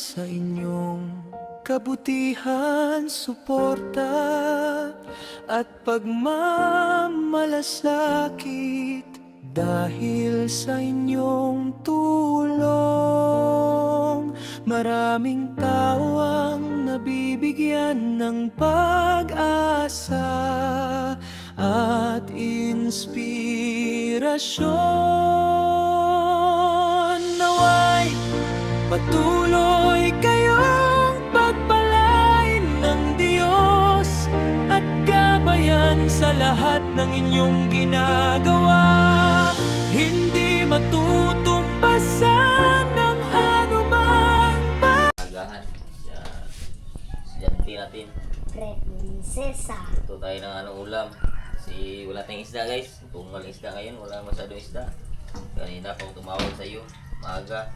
sa inyong kabutihan, suporta at pagmamalasakit. Dahil sa inyong tulong, maraming tao ang nabibigyan ng pag-asa at inspirasyon. Naway patuloy kayong pagpalain ng Diyos at gabayan sa lahat ng inyong ginagawa. Hindi matutumpasan ng anumang Agahan sa estudyante natin. Prinsesa. Ito tayo ng ulam. Kasi wala tayong isda guys. Tunggal isda ngayon. Wala masyadong isda. Kanina pa ako tumawag sa iyo. Maaga.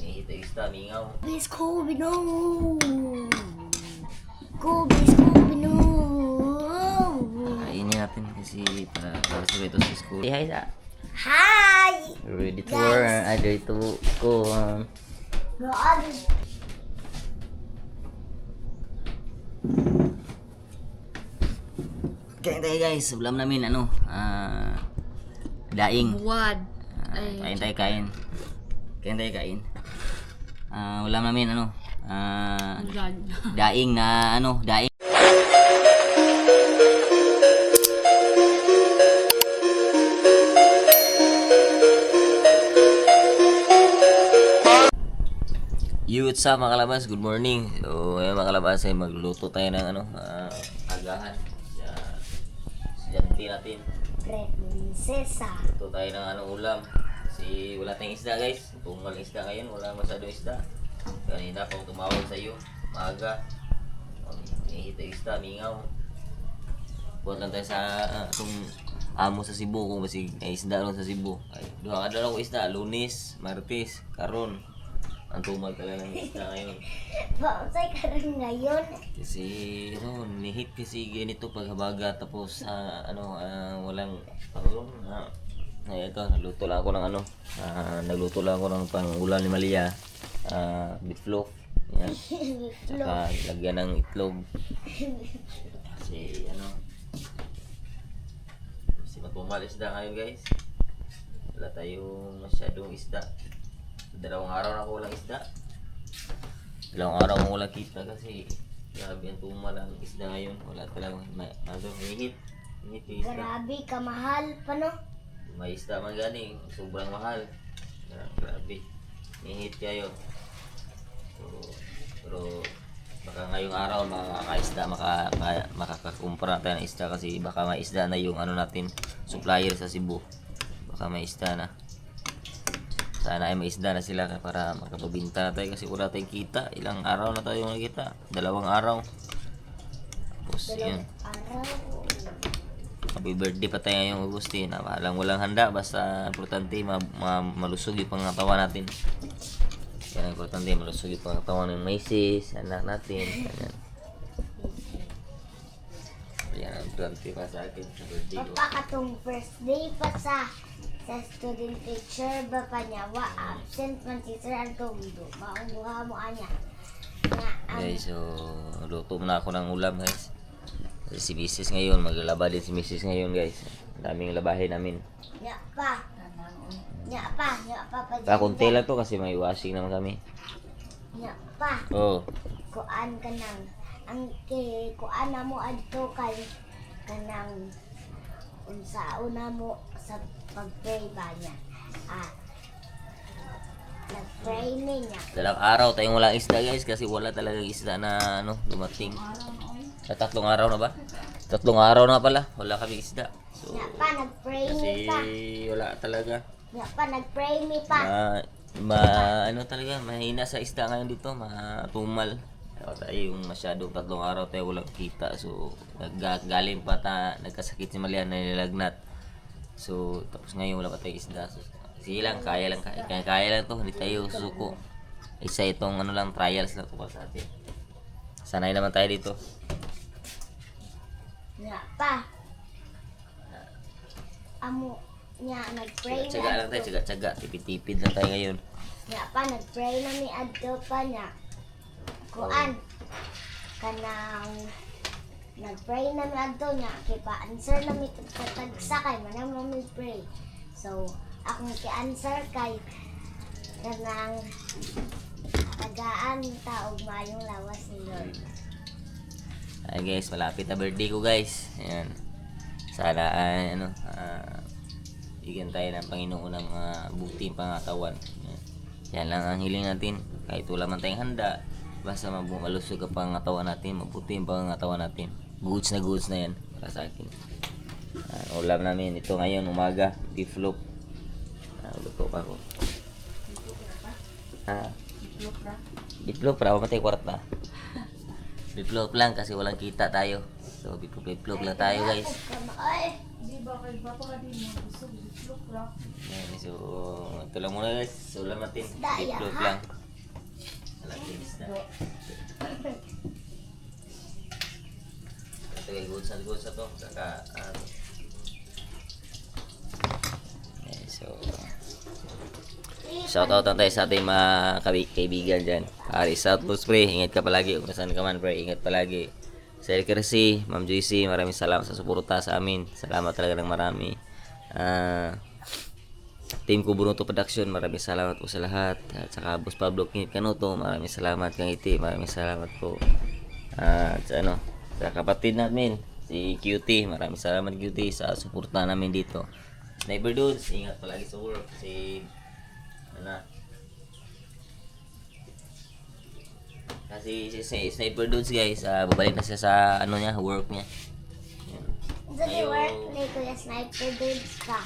Hinihita isda, mingaw. Scooby no. Scooby no. Kainin natin kasi para sa ito sa school. Say hi sa. Hi. Ready to Guys. work. Ready to go. Kain tayo guys. Ulam namin daing. Buwad. Kain tayo kain. Kain tayo kain. Ulam namin daing na daing. What's up mga kalabas? Good morning. So ngayon mga kalabas ay magluluto tayo ng agahan sa estudyante natin. Prinsesa. Ito tayo ng ulam. Kasi wala tayong isda guys. Tunggal isda ngayon. Wala masyadong isda. Kanina pa ako tumawag sa iyo. Maaga. Hinihita isda, mingaw. Buat lang tayo sa itong amo sa Cebu. Kung kasi may isda ron sa Cebu. Ay, duha ka dalaw isda. Lunes, Martes, Karon. Ang tumal talaga ng isda ngayon. Pausay ka rin ngayon. Kasi nihit kasi ganito paghabaga tapos walang pangulong. Ito, nagluto lang ako ng pang-ulam ni Malia. Beef loaf. Yan. Saka lagyan ng itlog. Kasi kasi matumal isda ngayon guys. Wala tayong masyadong isda. Dalawang araw na ako walang isda. Dalawang araw ako walang kita kasi grabe ang tumal ang isda ngayon. Wala talagang hihit. Hihit yung isda. Grabe ka mahal pa no? May isda man gani, sobrang mahal. Grabe. Hihit kayo. Pero baka ngayong araw makakaisda, makakakumpara tayo ng isda kasi baka may isda na yung natin, supplier sa Cebu. Baka may isda na. Sana ay may isda na sila para makapabinta na tayo kasi wala tayong kita. Ilang araw na tayo nakita? 2 araw. Tapos yun. Araw. Happy birthday pa tayo ngayong Agustin. Walang handa basta importante malusog yung pangatawan natin. Yan ang importante, malusog yung pangatawan ng Macy's, anak natin. Yan. Yan ang importante pa sa akin sa birthday ko. Papa katong first day pa sa student teacher ba pa niya wa absent man teacher antong maunguha mo anya nga Guys, so luto muna ako ng ulam guys. Kasi si Mrs. ngayon, maglalaba din si Mrs. ngayon guys. Ang daming labahin namin. nya pa pa Kakunti lang to kasi may washing naman kami. nya pa Oh, kuan ka nang ang kuan na mo adto kay kanang unsa una mo sa pag-pray ba niya nag-pray niya 2 araw tayong walang isda guys kasi wala talagang isda na dumating. Sa 3 araw na ba? 3 araw na pala, wala kaming isda. So, nya pa nag-pray kasi mi pa wala talaga. nya pa nag-pray mi pa Talaga, mahina sa isda ngayon dito, matumal. Tayo yung masyadong 3 araw tayo walang kita. So, galing pa nagkasakit si Malia na nilagnat. So, tapos ngayon wala pa tayong isda. So, sige lang, kaya lang to, hindi tayo susuko. Isa itong trials lang to para sa atin. Sanay naman tayo dito. nya pa amo nya nag-pray Tsaga lang tayo, tsaga. Tipid-tipid lang tayo ngayon. Nga pa, nag-pray na mi adto pa niya. Kuan. Kanang nag-pray na mi adto niya. Kaya pa-answer na mi tagsakay. Manang mo mi pray. So, akong ki-answer kay kanang tagaan taog mayong lawas ni Lord. Ay guys, malapit na birthday ko guys. Ayan. Sana bigyan tayo ng Panginoon ng mga buting pangatawan. Yan lang ang hiling natin. Kahit wala man tayong handa, basta malusog ang pangatawan natin, mabuti ang pangatawan natin. Goods na yan para sa akin. Ulam namin ito ngayon umaga, beef loaf. Luto pa ako. Beef loaf para matay kwarta. Beef loaf lang kasi walang kita tayo. So beef loaf lang tayo guys. Ay! Yan, so ito lang muna guys. So ulam natin. Beef loaf lang. Walang isda. Ito kay goods na to. Saka okay, so shoutout lang tayo sa ating mga kaibigan dyan. Aris Outpost pre, ingat ka palagi. Kung saan ka man pre, ingat palagi. Sa Elkersi, Ma'am Joycey, maraming salamat sa suporta sa amin. Salamat talaga ng marami. Team Kubunuto Production, maraming salamat po sa lahat. At saka Boss Pablo Kinit Kanuto, maraming salamat. Kang Iti, maraming salamat po. At sa kapatid namin, si QT, maraming salamat QT sa suporta namin dito. Sniper Dudes, ingat palagi sa work. Kasi si Sniper Dudes guys, babalik na siya sa work niya. Yan. Dali work ni Kuya Sniper Dudes ka.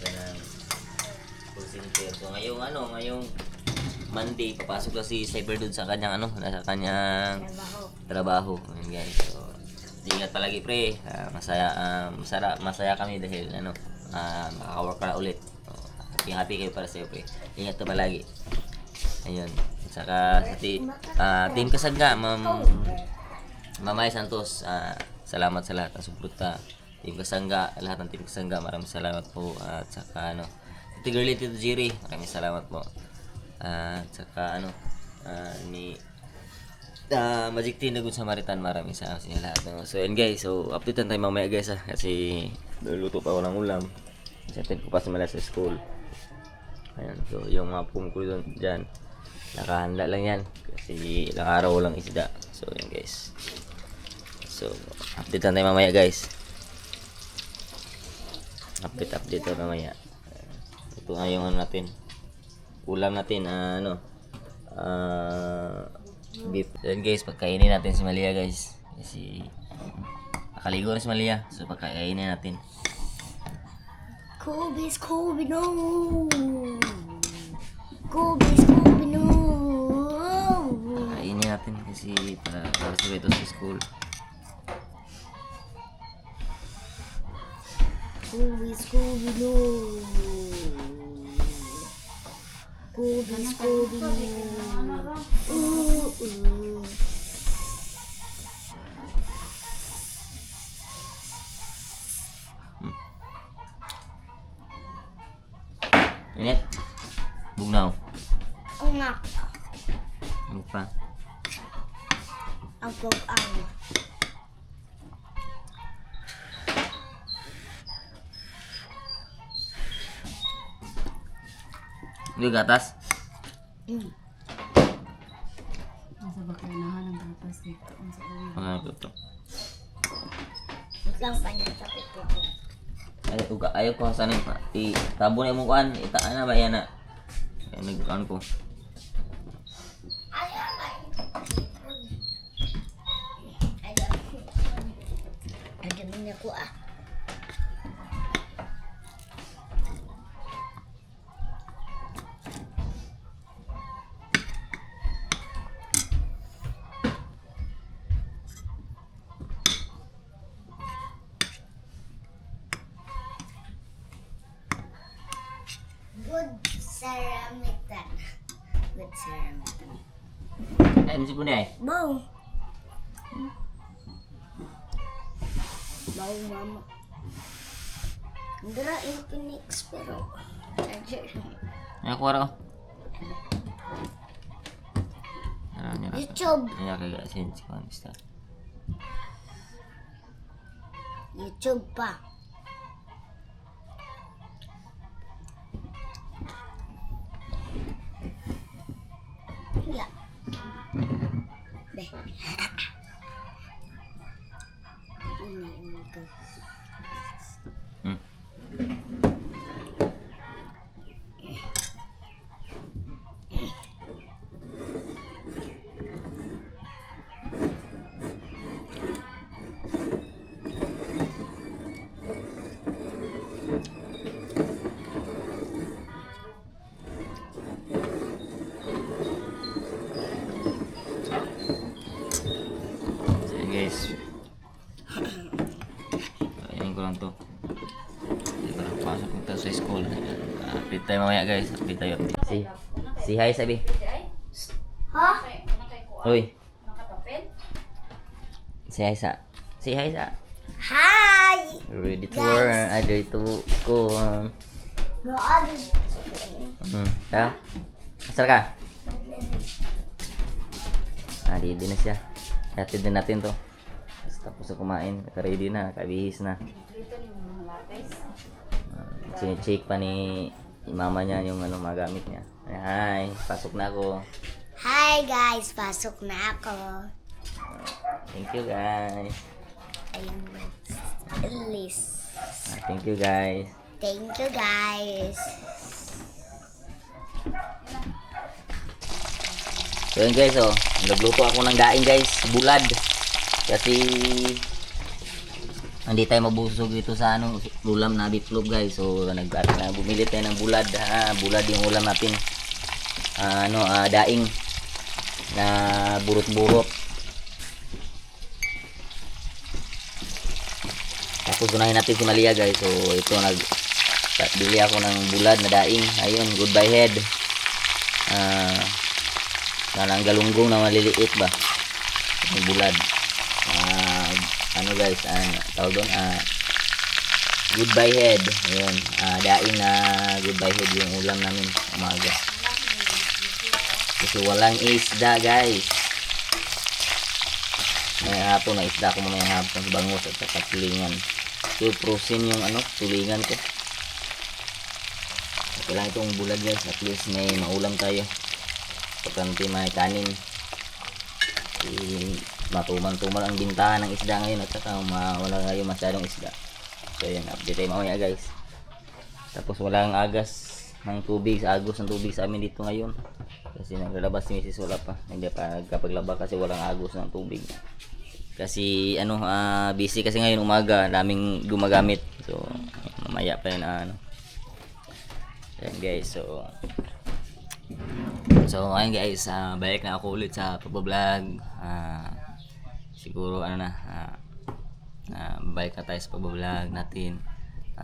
Ganun. Full center. So ngayong Monday, papasok na si Sniper Dudes sa kanyang nasa kanyang trabaho. Ayan guys. So ingat palagi pre. Masaya kami dahil makaka-work ka na ulit. Happy kayo para sa'yo pre. Ingat ka palagi. Ayun. Saka sa Team Kasangga, Mamay Santos, salamat sa lahat ng suporta. Team Kasangga, lahat ng Team Kasangga, maraming salamat po. At saka Tito Girlie, Tito Jiri, maraming salamat po. At saka ni Magic Teen na Good Samaritan, maraming salamat sa inyo lahat. So yun guys, so update tayo mamaya guys kasi luluto pa ako ng ulam. Kasi ko pa sumala sa school. Ayan, so yung mga pum ko dyan, nakahanda lang yan kasi ilang araw lang isda. So yan guys, so update tayo mamaya guys. Update tayo mamaya. Ito nga yung natin, ulam natin, beef. So yan guys, pagkainin natin si Malia guys kasi nakaligo na si Malia. So pagkainin natin Kobe no. Kainin natin kasi para sa ito sa school. Kobe no. Init. Bugnaw. Ungak. Ano pa? Ang pag-ang. Hindi gatas? Nasa bakinahan ng gatas dito. Ang sa uwi. Ito. Lang pa niya sa pito ko. Ayaw ko sana itabo na yung mukhaan. Itaan na ba yan na? Kaya nagbukaan ko. Ada minyak ko Good ceramitan. Ano si Punay? Bau. Bau mama. Dara Infinix pero charger. Ano ko YouTube. Ya kagak sensi kan isda. YouTube pa. Ya. Be. Ini guys. Hmm. Sige guys. Ayan ko lang to. Hindi pa nakapasok nito sa school. Update tayo mamaya guys. Update tayo. Si hi sabi. Ha? Uy. Si hi sa. Si hi sa. Hi. Ready to learn. Ready to school. Noon. Ya. Asal ka? Ready na siya. Hatid din natin to. Tapos na kumain. Naka-ready na. Nakabihis na. Sine-check pa ni mama niya yung ano magamit niya. Hi, pasok na ako. Hi guys, pasok na ako. Thank you guys. Ayun list. Thank you guys. Thank you guys. So yun guys, oh, nagluto ako ng daing guys, bulad. Kasi hindi tayo mabusog dito sa ano, ulam na bitlog guys. So bumili tayo ng bulad. Bulad yung ulam natin. Daing na burot-burot. Tapos unahin natin si Malia guys. So ito bili ako ng bulad na daing. Ayun, goodbye head. Ang galunggong na maliliit ba yung bulad. Ano guys, tawag doon, goodbye head. Ayun, daing na goodbye head yung ulam namin umaga. Kasi walang isda guys. May hapon na isda ko mamaya hapon, bangus at saka tulingan. So prosin yung tulingan ko. Kailangan itong bulad guys, at least may maulam tayo. Pagkanti may kanin. Matuman-tuman ang bintahan ng isda ngayon at saka wala ngayon masyadong isda. So yun, update tayo mamaya guys. Tapos walang agos ng tubig sa amin dito ngayon. Kasi naglalabas si Mrs. wala pa. Hindi pa nagkapaglaba kasi walang agos ng tubig. Kasi busy kasi ngayon umaga, daming gumagamit. So mamaya pa yun Ayan guys, so ayun guys, balik na ako ulit sa pagbablog. Siguro balik na tayo sa pagbablog natin.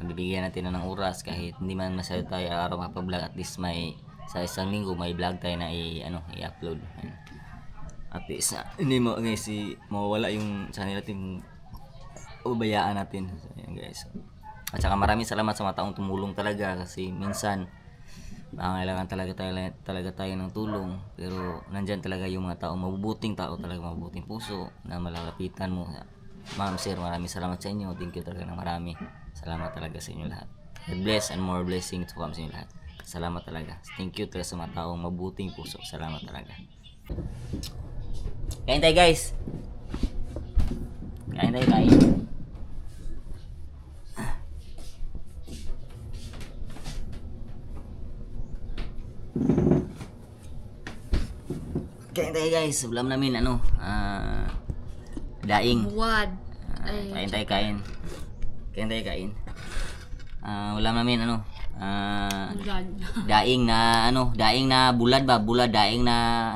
Bibigyan natin ng oras kahit hindi man masyado tayo araw mapag-vlog, at least may sa isang linggo may vlog tayo na i-upload. At least hindi mo guys mawawala yung channel natin, ubayaan natin. So, ayun guys. At saka maraming salamat sa mga taong tumulong talaga, kasi minsan kailangan talaga tayo ng tulong, pero nandyan talaga yung mga mabubuting tao talaga, mabubuting puso na malalapitan mo. Ma'am, sir, maraming salamat sa inyo. Thank you talaga ng marami. Salamat talaga sa inyo lahat. God bless and more blessings to come sa inyo lahat. Salamat talaga. Thank you talaga sa mga taong mabuting puso. Salamat talaga. Kain tayo guys. Kain. Kain tayo guys. Ulam namin daing. Buwad. Kain. Ulam namin Buwad. daing na bulad ba? Bulad, daing na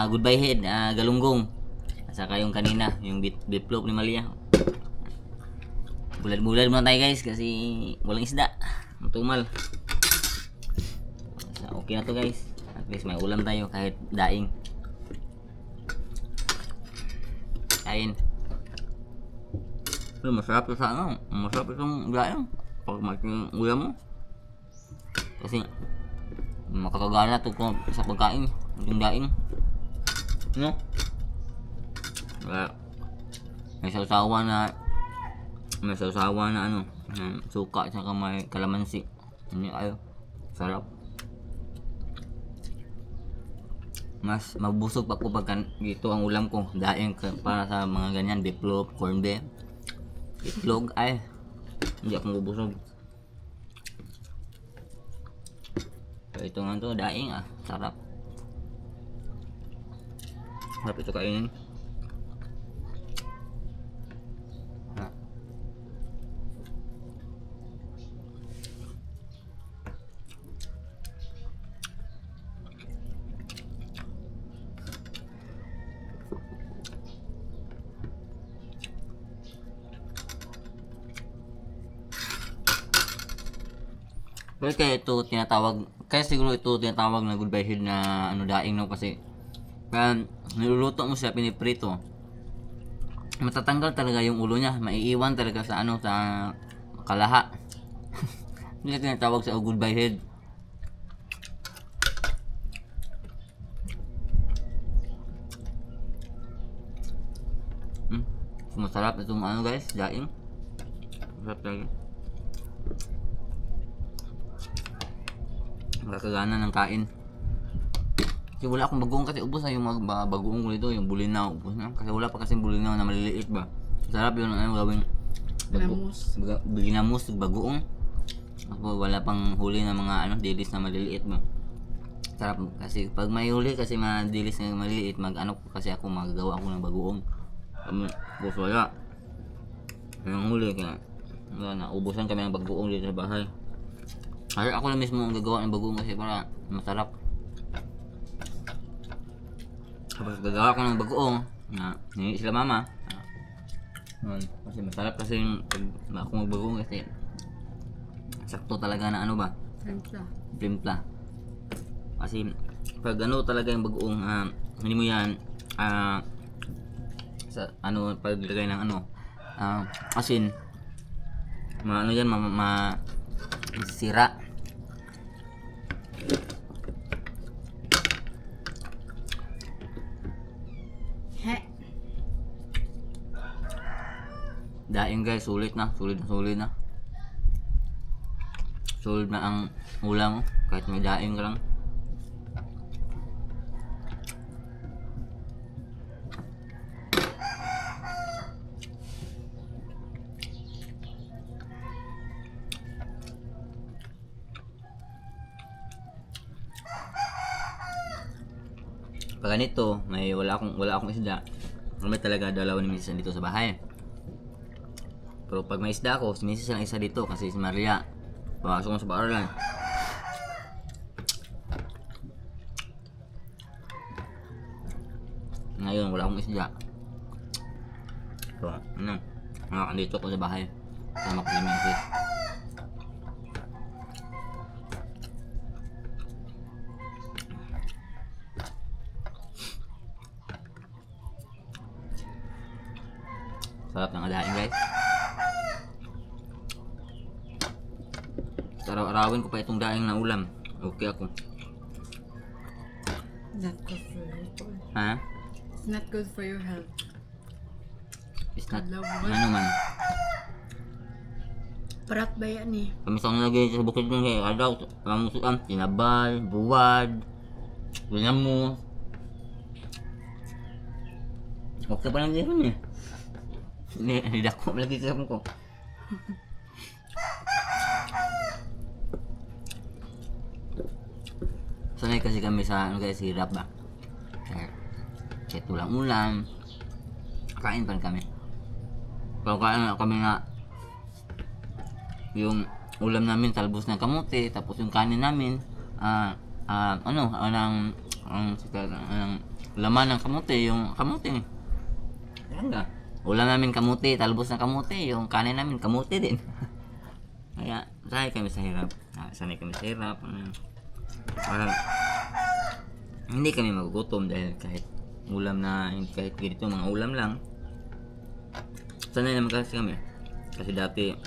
goodbye head, galunggong. At saka yung kanina, yung bitlog ni Malia. Bulad muna tayo guys kasi walang isda. Matumal. So, okay na to guys. At least may ulam tayo kahit daing. Kain. Pero masarap itong daing pag may ulam mo. Kasi makakagana to kung sa pagkain, yung daing. No? May sausawa na ano, suka at saka may kalamansi. Hindi ayo. Sarap. Mas mabusog pa ko pagka dito ang ulam ko. Daing para sa mga ganyan, beefloaf, corned beef, itlog, ay hindi ako mabusog. So, ito nga to, daing sarap. Sarap ito kainin. Pero kaya ito tinatawag, kaya siguro ito tinatawag na goodbye head na ano daing no, kasi kaya niluluto mo siya, piniprito, matatanggal talaga yung ulo niya, maiiwan talaga sa ano, sa kalaha. Hindi tinatawag sa goodbye head. Masarap itong ano guys, daing. Masarap talaga. Makakagana ng kain. Kasi wala akong bagoong, kasi ubos na yung mga bagoong ko nito, yung bulinaw, ubos na. Kasi wala pa kasing bulinaw na maliliit ba. Sarap yun, ano gawing ginamos, bagoong. Wala pang huli na mga ano, dilis na maliliit ba. Sarap kasi pag may huli kasi mga dilis na maliliit, mag-ano kasi ako, magagawa ako ng bagoong. Ubos wala. Yung huli kaya wala na, ubusan kami ng bagoong dito sa bahay. Ay, ako na mismo ang gagawa ng bagoong kasi para masarap. Tapos gagawa ko ng bagoong na hindi sila mama. Kasi masarap kasi yung ako magbagoong kasi sakto talaga na ano ba? Timpla. Kasi pag ano talaga yung bagoong, hindi mo yan sa ano, paglagay ng ano, asin, ano yan, sira. Daing guys, sulit na. Sulit na ang ulam, kahit may daing ka lang. Pag ganito, wala akong isda. May talaga dalawa ni Mrs. dito sa bahay. Pero pag may isda ako, si Mrs. lang isa dito kasi si Maria pasok ko sa paaralan. Ngayon wala akong isda. So, dito ko sa bahay. Sama ko si Mrs. Sarap ng adain guys. Araw-arawin ko pa itong daing na ulam. Okay ako. Not good for you. Ha? It's not good for your health. It's not. Adlaw Ano man. Parat ba yan eh? Kami sa nalagay sa bukid ng adaw. Musukan, tinabal, buwad, ginamo. Okay pa lang din eh. Hindi ako lagi sa ko. Sanay kasi kami sa ano guys, hirap ba? Kahit walang ulam, kain pa rin kami. Pero kain kami nga yung ulam namin talbos ng kamote, tapos yung kanin namin laman ng kamote, yung kamote. Ayan, ulam namin kamote, talbos ng kamote, yung kanin namin kamote din. Kaya sanay kami sa hirap. Hindi kami magugutom dahil kahit ulam na, kahit ganito mga ulam lang, sanay naman kasi kami. Kasi dati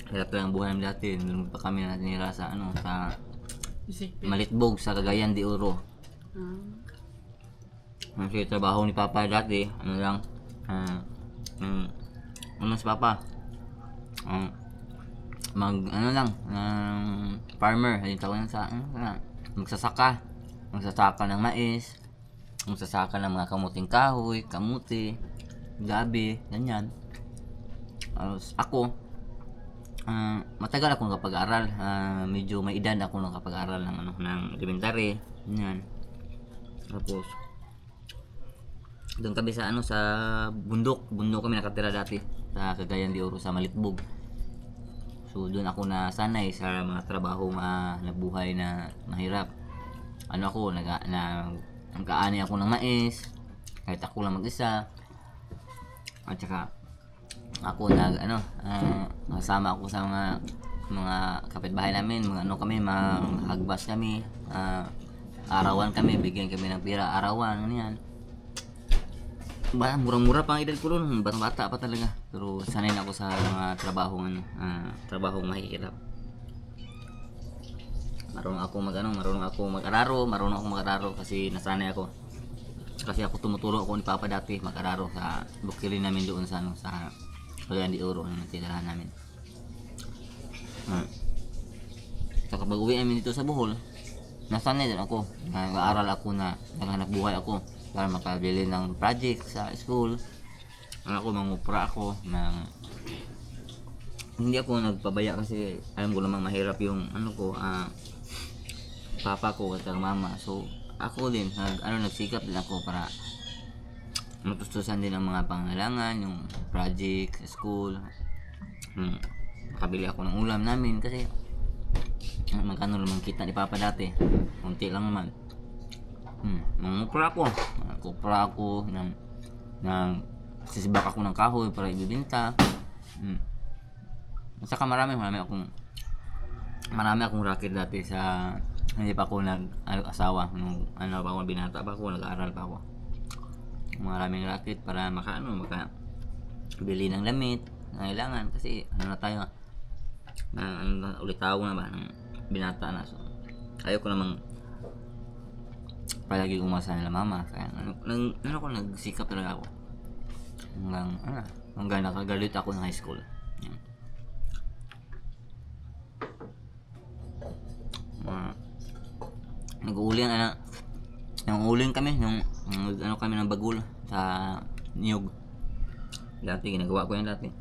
hirap lang ang buhay namin dati, nung pa kami natinira sa Isikpit. Malitbog sa Cagayan de Oro. Kasi trabaho ni Papa dati, ano lang, ano si Papa, ano lang, farmer, yung tawag sa, magsasaka ng mais, magsasaka ng mga kamuting kahoy, kamuti, gabi, ganyan. Ako, matagal akong kapag-aral, medyo may edad ako nung kapag-aral ng elementary, ganyan. Tapos, doon kami sa sa bundok kami nakatira dati sa Cagayan de Oro sa Malitbog. So doon ako nasanay sa mga trabaho na buhay na mahirap. Ako nag-aani ako ng mais kahit ako lang mag-isa. At saka ako kasama ako sa mga kapitbahay namin, mga hagbas kami, arawan kami, bigyan kami ng pira arawan, ganyan. Murang-mura pa ang edad ko noon, bata pa talaga. Pero sanay na ako sa mga trabahong mahihirap. Marunong ako mag-araro kasi nasanay ako. Kasi ako tumutulong ako ni Papa dati mag-araro sa bukilin namin doon sa Cagayan de Oro na tinirahan namin. So kapag uwi namin dito sa Bohol, nasanay din ako. Nag-aaral ako na naghanap buhay ako para makabili ng project sa school. Mangupra ako hindi ako nagpabaya kasi alam ko namang mahirap yung papa ko at mama. So ako din nagsikap din ako para matustusan din ang mga pangailangan, yung project sa school. Makabili ako ng ulam namin kasi magkano naman kita ni Papa dati, kunti lang naman. Mangupra ako sisibak ako ng kahoy para ibibenta. At saka marami akong racket dati sa hindi pa ako nag-asawa. Nung pa ako, binata pa ako, nag-aaral pa ako. Maraming racket para makabili ng damit na kailangan kasi na tayo ulit tawag na ba ng binata na. So ayoko namang palagi umasa nila mama, kaya ako nagsikap talaga ako hanggang nakagalit ako ng high school. Nag-uuling kami kami ng bagul sa niyog dati, ginagawa ko yan dati.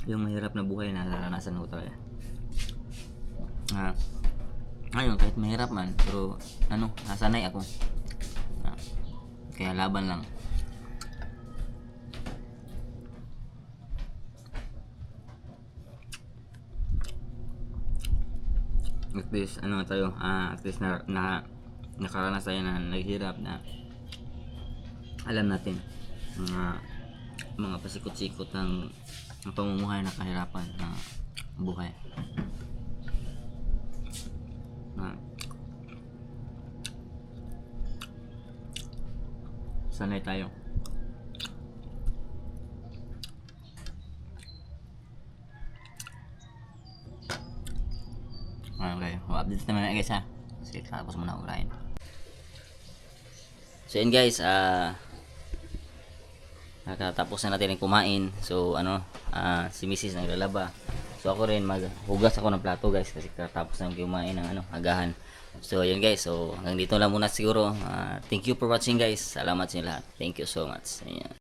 Yung mahirap na buhay na naranasan ko talaga. Ayun, kahit mahirap man, pero nasanay ako. Kaya laban lang. At least at least na nakaranas tayo na naghirap, na alam natin mga pasikot-sikot ng pamumuhay na kahirapan ng buhay. Sanay tayo. Okay, update naman na guys ha. Sige, tapos muna ako kain. So yun guys, nakatapos na natin kumain. So si Mrs. naglalaba. So ako rin maghugas ako ng plato guys kasi katapos na kumain ng agahan. So yun guys, so hanggang dito lang muna siguro. Thank you for watching guys. Salamat sa inyo lahat. Thank you so much. Ayan.